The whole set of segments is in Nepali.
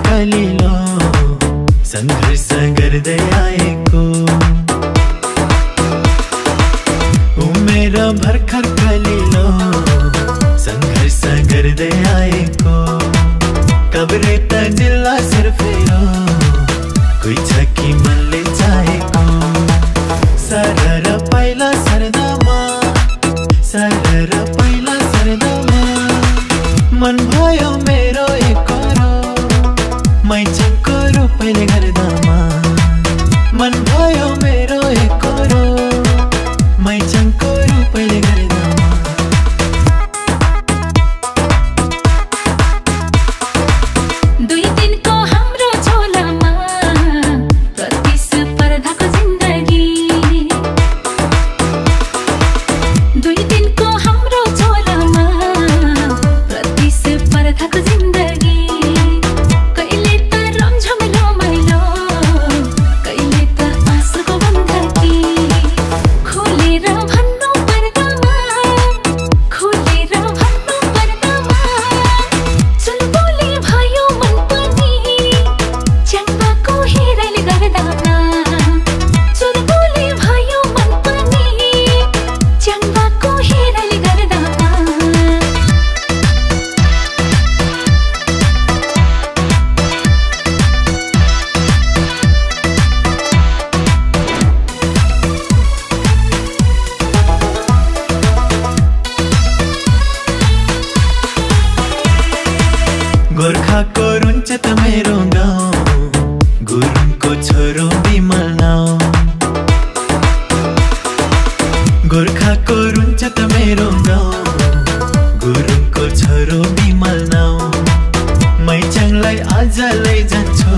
कलिलो संघर्ष गर्दै आएको उमेर भर्खर कलिलो संघर्ष गर्दै आएको कब्रे त जिल्ला सर्फेरो कोही छ कि मनले चाहेको सरर पहिला सर्दामा सरर पहिला सर्दामा मन भयो मेरो एकरो मैचको रूपले गर्दामा मन भयो मेरो एकरो मैचको रूपले गर्दामा दुई दिनको हाम्रो झोलामा प्रतिस्पर्धाको जिन्दगी दुई दिनको हाम्रो झोलामा प्रतिस्पर्धाको जिन्दगी कहिले त रमझम रमाइलो कहिले त आँसुको बन्दकी खोलेर भन्नु पर्दामा चुलबुले भयो मन पनि च्याङ्बाको हेराइले गर्दामा चुलबुले भयो मन पनि च्याङ्बाको हेराइले गर्दामा गोर्खाको रुन्छ त मेरो गाउँ गुरुङको छोरो बिमल नाउ गोर्खाको रुन्छ त मेरो गाउँ गुरुङको छोरो बिमल नाउ मैचाङलाई आज लैजान्छु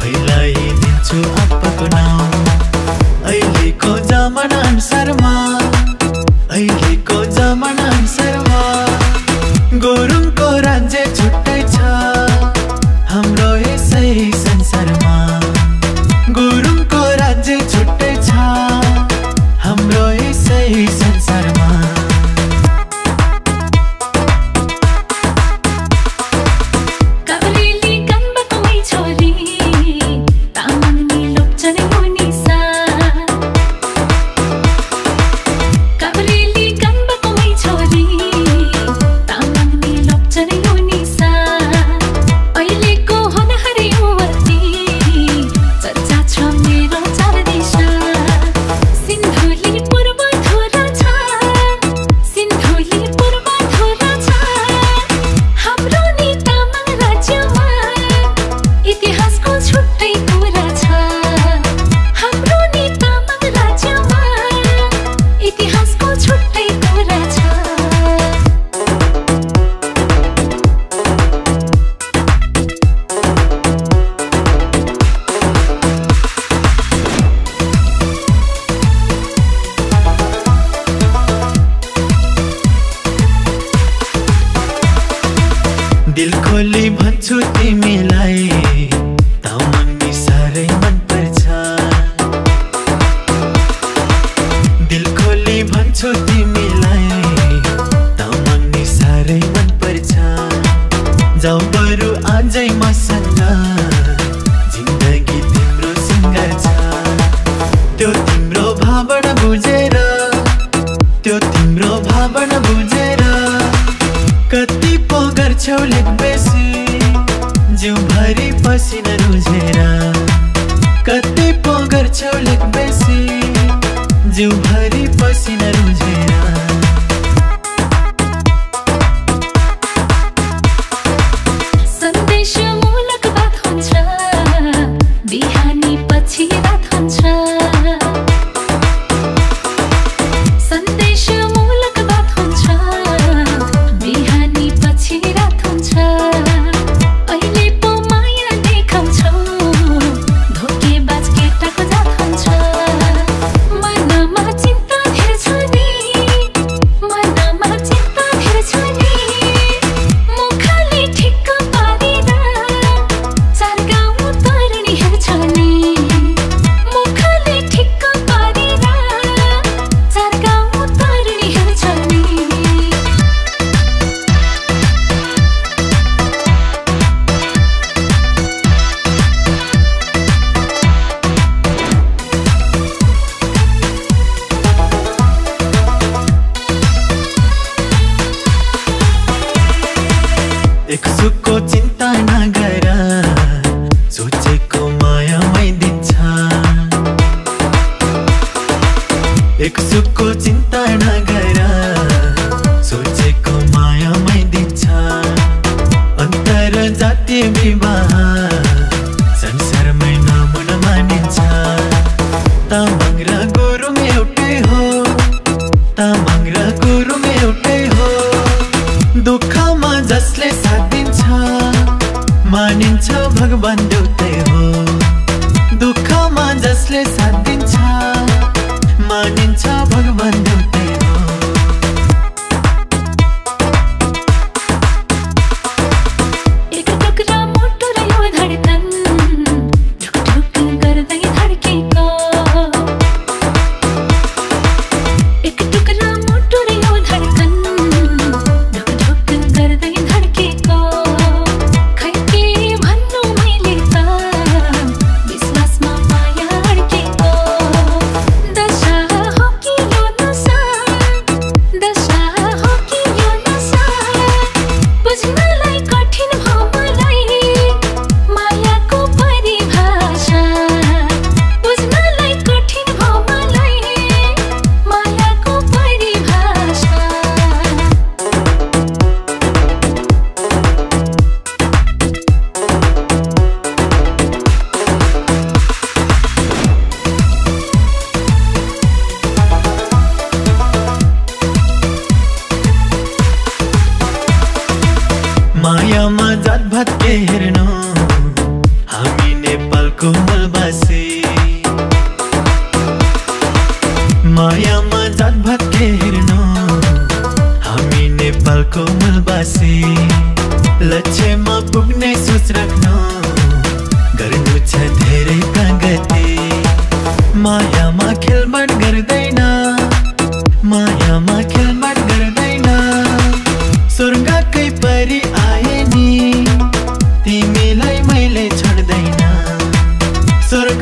फैलाइदिन्छु आप्पाको नाउँ अहिलेको जमाना अनुसारमा अहिलेको जमाना अनुसारमा गुरुङको राज्य छुट्टै छ हाम्रो यसै संसारमा गुरुङको राज्य छुट्टै छ हाम्रो यसै संसारमा काभ्रेली कानबाको मै छोरी तामाङनी लोप्चने मुनिसा काभ्रेली कानबाको मै छोरी तामाङनी लोप्चने मुनिसा अहिलेको होनहारी युवती चर्चा छ मेरो चार दिशा सिन्धुली पूर्व धुरा छ सिन्धुली पूर्व धुरा छ हाम्रो नि तामाङ राज्यमा इतिहासको छुट्टै कुरा छ हाम्रो नि तामाङ राज्यमा इतिहासको छुट्टै कुरा छ दिल खोली भन्छु तिमीलाई तामाङनी साह्रै मनपर्छ दिल खोली भन्छु तिमीलाई तामाङनी साह्रै मनपर्छ जाऊ बरु आजै मसँग जिन्दगी तिम्रो सिङ्गार छ त्यो तिम्रो भावना बुझेर त्यो तिम्रो भावना बुझेर कति पो गर्छौ लेख बेसी जिउभरि पसिना रुझेर कति पो गर्छौ लेख बेसी जिउभरि पसिना रुझेर सन्देशमूलक बात हुन्छ बिहानी पछि रात हुन्छ सन्देशमूलक बात हुन्छ बिहानी पछि रात हुन्छ अहिले पो माया देखाउँछौ धोकेबाज केटाको जात हुन्छ मनमा चिन्ता मानिन्छ भगवान देउतै हो दुःखमा जसले साथ दिन्छ मानिन्छ भगवान देउतै हो एक टुक्रा मोटो र यो धडकन ढुक ढुक गर्दै धड्केको एक टुक्रा मोटो र यो धडकन ढुक ढुक गर्दै धड्केको खै के भन्नु मैले त विश्वासमा माया अड्केको दशा हो कि यो नशा दशा हो कि यो नशा बुझ्नलाई कठिन भयो मलाई मायाको परिभाषा बुझ्नलाई कठिन भयो मलाई मायाको परिभाषा मायामा जात भात के हेर्नु हामी नेपालको मूलवासी मायामा जात भात के हेर्नु हामी नेपालको मूलवासी लक्ष्यमा पुग्ने सोच राख्नु गर्नु छ धेरै प्रगति मायामा खेलबाड गर्दैन मायामा खेलबाड गर्दैन स्वर्गकै परी आए नि तिमीलाई मैले छोड्दैन स्वर्ग